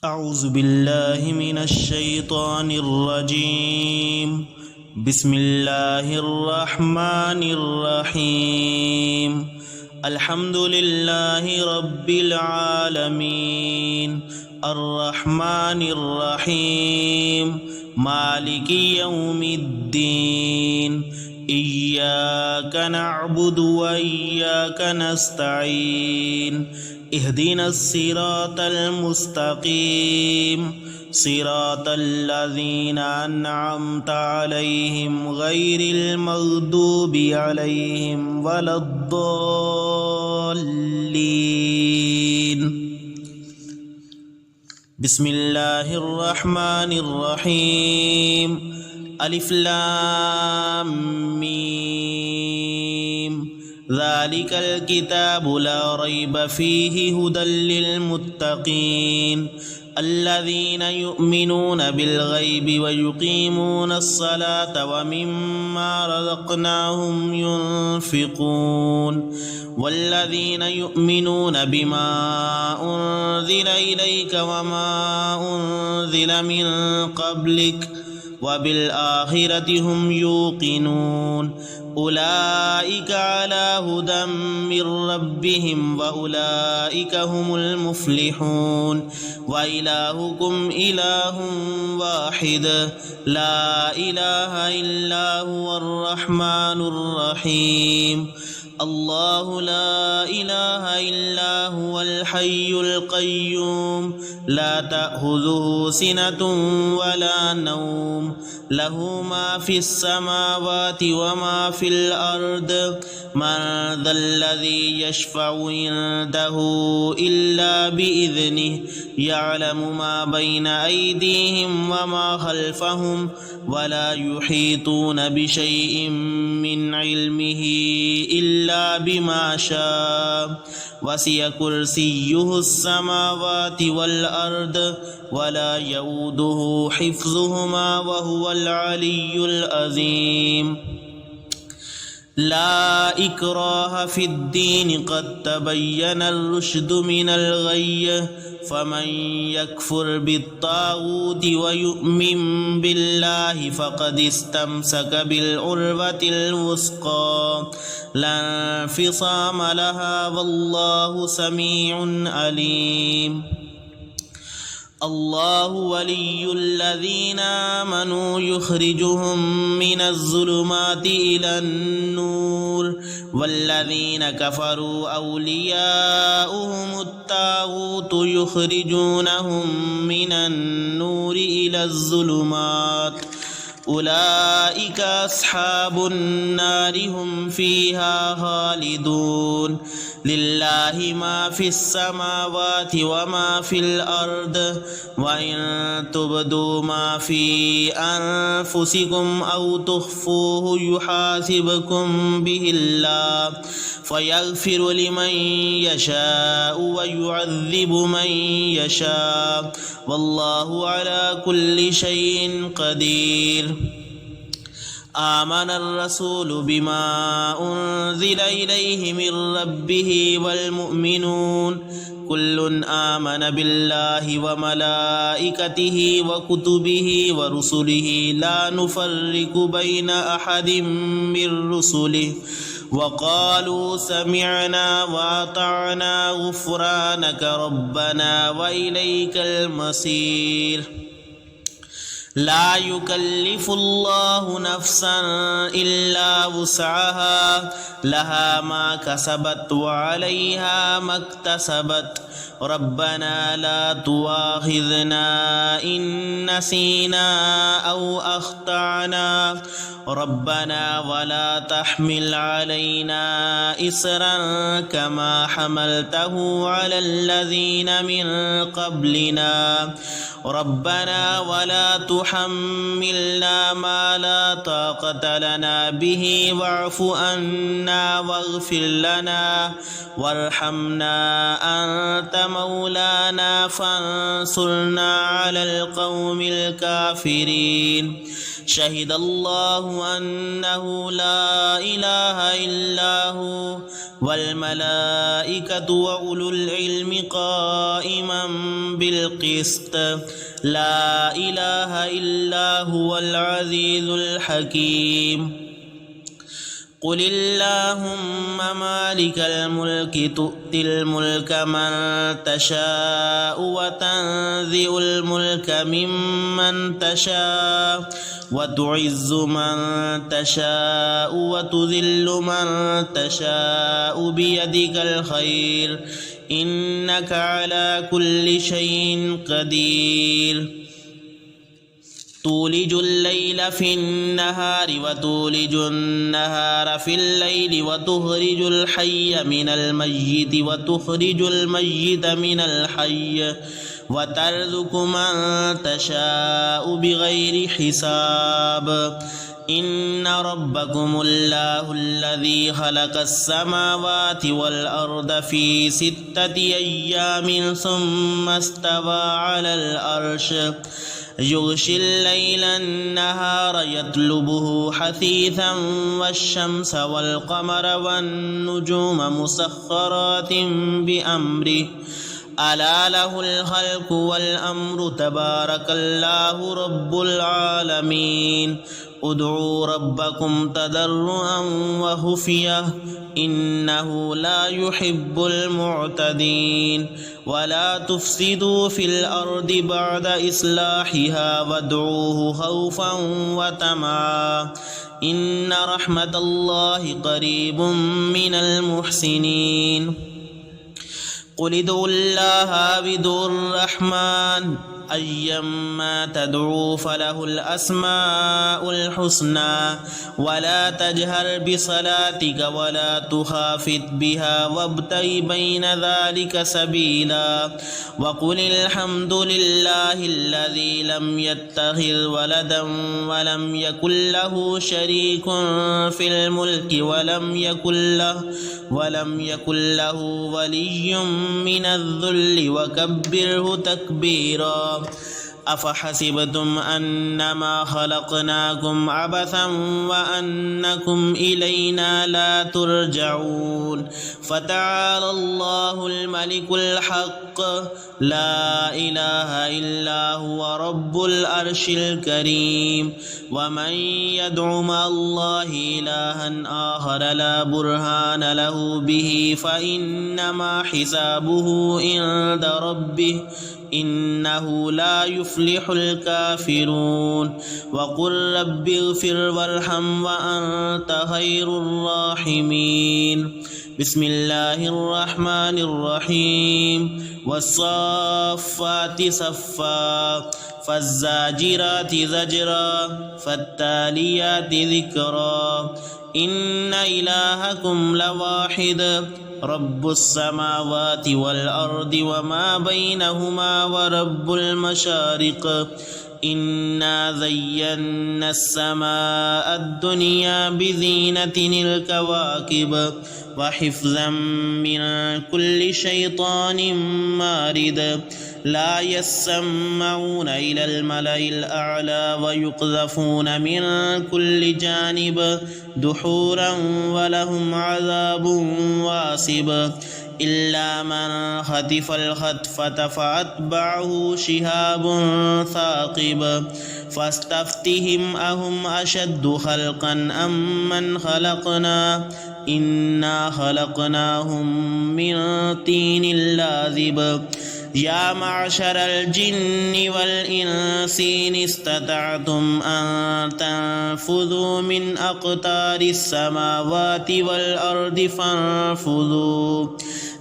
أعوذ بالله من الشيطان الرجيم. بسم الله الرحمن الرحيم. الحمد لله رب العالمين الرحمن الرحيم مالك يوم الدين. إياك نعبد وإياك نستعين. اهدنا الصراط المستقيم صراط الذين أنعمت عليهم غير المغضوب عليهم ولا الضالين. بسم الله الرحمن الرحيم. ألف لام ميم. ذلك الكتاب لا ريب فيه هدى للمتقين الذين يؤمنون بالغيب ويقيمون الصلاة ومما رزقناهم ينفقون والذين يؤمنون بما أنزل إليك وما أنزل من قبلك وبالآخرة هم يوقنون أولئك على هدى من ربهم وأولئك هم المفلحون. وإلهكم إله واحد لا إله إلا هو الرحمن الرحيم. الله لا إله إلا هو الحي القيوم لا تأخذه سنة ولا نوم له ما في السماوات وما في الأرض. من ذا الذي يشفع عنده إلا بإذنه يعلم ما بين أيديهم وما خلفهم ولا يحيطون بشيء من علمه إلا بما شاء. وسع كرسيه السماوات والأرض ولا يؤوده حفظهما وهو العلي العظيم. لا إكراه في الدين قد تبين الرشد من الغي. فمن يكفر بالطاغوت ويؤمن بالله فقد استمسك بالعروة الوثقى لا انفصام لها والله سميع عليم. الله ولي الذين آمنوا يخرجهم من الظلمات إلى النور والذين كفروا أولياؤهم الطاغوت يخرجونهم من النور إلى الظلمات أولئك أصحاب النار هم فيها خالدون. لله ما في السماوات وما في الأرض وإن تبدوا ما في أنفسكم أو تخفوه يحاسبكم به الله فيغفر لمن يشاء ويعذب من يشاء والله على كل شيء قدير. آمن الرسول بما أنزل إليه من ربه والمؤمنون كل آمن بالله وملائكته وكتبه ورسله لا نفرق بين أحد من رسله وقالوا سمعنا وأطعنا غفرانك ربنا وإليك المصير. لا يكلف الله نفسا إلا وسعها لها ما كسبت وعليها ما اكتسبت ربنا لا تؤاخذنا إن نسينا أو أخطأنا ربنا ولا تحمل علينا إصرا كما حملته على الذين من قبلنا ربنا ولا تحملنا ما لا طاقة لنا به واعف عنا واغفر لنا وارحمنا أنت مولانا فانصرنا على القوم الكافرين شهد الله أنه لا إله إلا هو والملائكة وأولو العلم قائما بالقسط لا إله إلا هو العزيز الحكيم قل اللهم مالك الملك تؤتي الملك من تشاء وتنزع الملك ممن تشاء وتعز من تشاء وتذل من تشاء بيدك الخير إنك على كل شيء قدير تولج الليل في النهار وتولج النهار في الليل وتخرج الحي من الميت وتخرج الميت من الحي وترزق من تشاء بغير حساب إن ربكم الله الذي خلق السماوات والأرض في 6 أيام ثم استوى على العرش يغشي الليل النهار يطلبه حثيثا والشمس والقمر والنجوم مسخرات بأمره ألا له الخلق والأمر تبارك الله رب العالمين ادعوا ربكم تضرعا وخفية إنه لا يحب المعتدين ولا تفسدوا في الأرض بعد إصلاحها وادعوه خوفا وطمعا إن رحمة الله قريب من المحسنين قل ادعوا الله بدعوا الرحمن أيما تدعوا فله الأسماء الحسنى ولا تجهر بصلاتك ولا تخافت بها وابتغ بين ذلك سبيلا وقل الحمد لله الذي لم يتخذ ولدا ولم يكن له شريك في الملك ولم يكن له ولي من الذل وكبره تكبيرا أفحسبتم أنما خلقناكم عبثا وأنكم إلينا لا ترجعون فتعالى الله الملك الحق لا إله إلا هو رب العرش الكريم ومن يدع مع الله إلها آخر لا برهان له به فإنما حسابه عند ربه إنه لا يفلح الكافرون وقل رب اغفر وارحم وأنت خير الراحمين بسم الله الرحمن الرحيم والصافات صفا فالزاجرات زجرا فالتاليات ذكرا إن إلهكم لواحد رب السماوات والأرض وما بينهما ورب المشارق إنا زينا السماء الدنيا بزينة الكواكب وحفظا من كل شيطان مارد لا يسمعون إلى الملأ الأعلى ويقذفون من كل جانب دحورا ولهم عذاب واصب إلا من خطف الخطفة فأتبعه شهاب ثاقب فاستفتهم أهم أشد خلقا أم من خلقنا إنا خلقناهم من طين لازب يا معشر الجن والإنس إن استطعتم أن تنفذوا من أقطار السماوات والأرض فانفذوا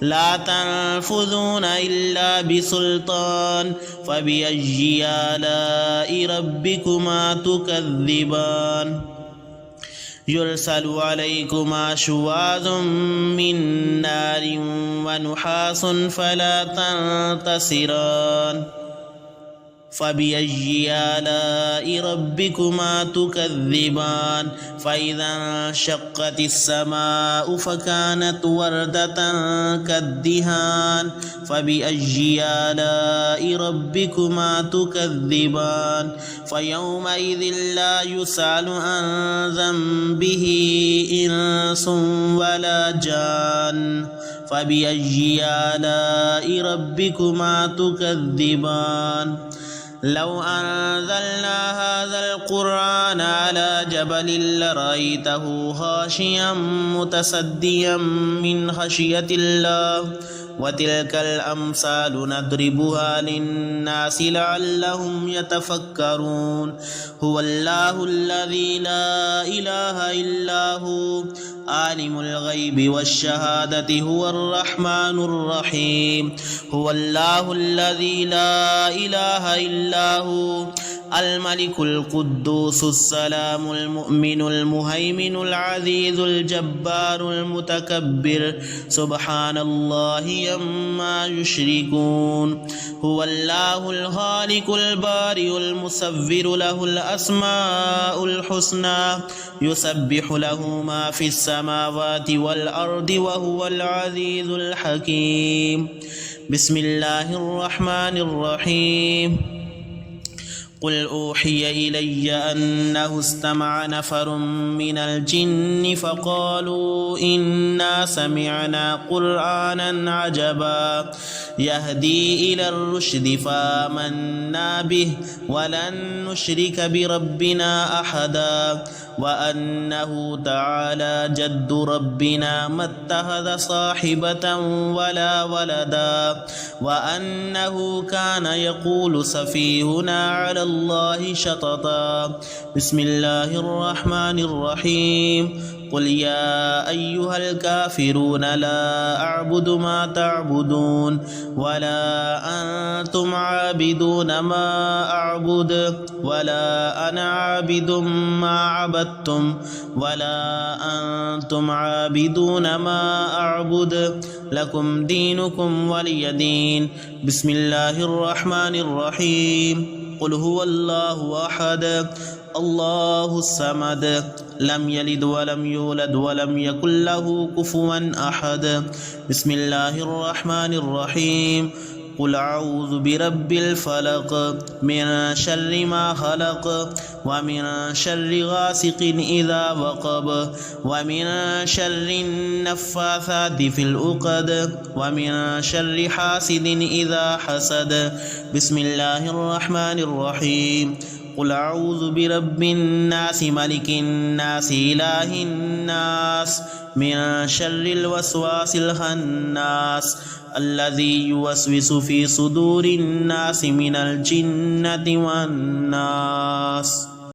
لا تنفذون إلا بسلطان فبأي آلاء ربكما تكذبان يرسل عليكما شواظ من نار ونحاس فلا تنتصران فبأي آلاء ربكما تكذبان فإذا انشقت السماء فكانت وردة كالدهان فبأي آلاء ربكما تكذبان فيومئذ لا يسأل عن ذنبه إنس ولا جان فبأي آلاء ربكما تكذبان لو أنزلنا هذا القرآن على جبل لرأيته خاشعا متصديا من خشية الله وتلك الأمثال نضربها للناس لعلهم يتفكرون هو الله الذي لا إله إلا هو عالم الغيب والشهادة هو الرحمن الرحيم هو الله الذي لا إله إلا هو الملك القدوس السلام المؤمن المهيمن العزيز الجبار المتكبر سبحان الله عما يشركون هو الله الخالق البارئ المصور له الأسماء الحسنى يسبح له ما في السماوات والأرض وهو العزيز الحكيم بسم الله الرحمن الرحيم قل أوحي إلي أنه استمع نفر من الجن فقالوا إنا سمعنا قرآنا عجبا يهدي إلى الرشد فآمنا به ولن نشرك بربنا أحدا وأنه تعالى جد ربنا ما اتخذ صاحبة ولا ولدا وأنه كان يقول سفيهنا على الله شططا بسم الله الرحمن الرحيم قل يا أيها الكافرون لا أعبد ما تعبدون ولا أنتم عابدون ما أعبد ولا أنا عابد ما عبدتم ولا أنتم عابدون ما أعبد لكم دينكم ولي دين بسم الله الرحمن الرحيم قل هو الله أحد الله الصمد لم يلد ولم يولد ولم يكن له كفوا أحد بسم الله الرحمن الرحيم قل أعوذ برب الفلق من شر ما خلق ومن شر غاسق إذا وقب ومن شر النفاثات في العقد ومن شر حاسد إذا حسد بسم الله الرحمن الرحيم قل أعوذ برب الناس ملك الناس إله الناس من شر الوسواس الخناس الذي يوسوس في صدور الناس من الجنة والناس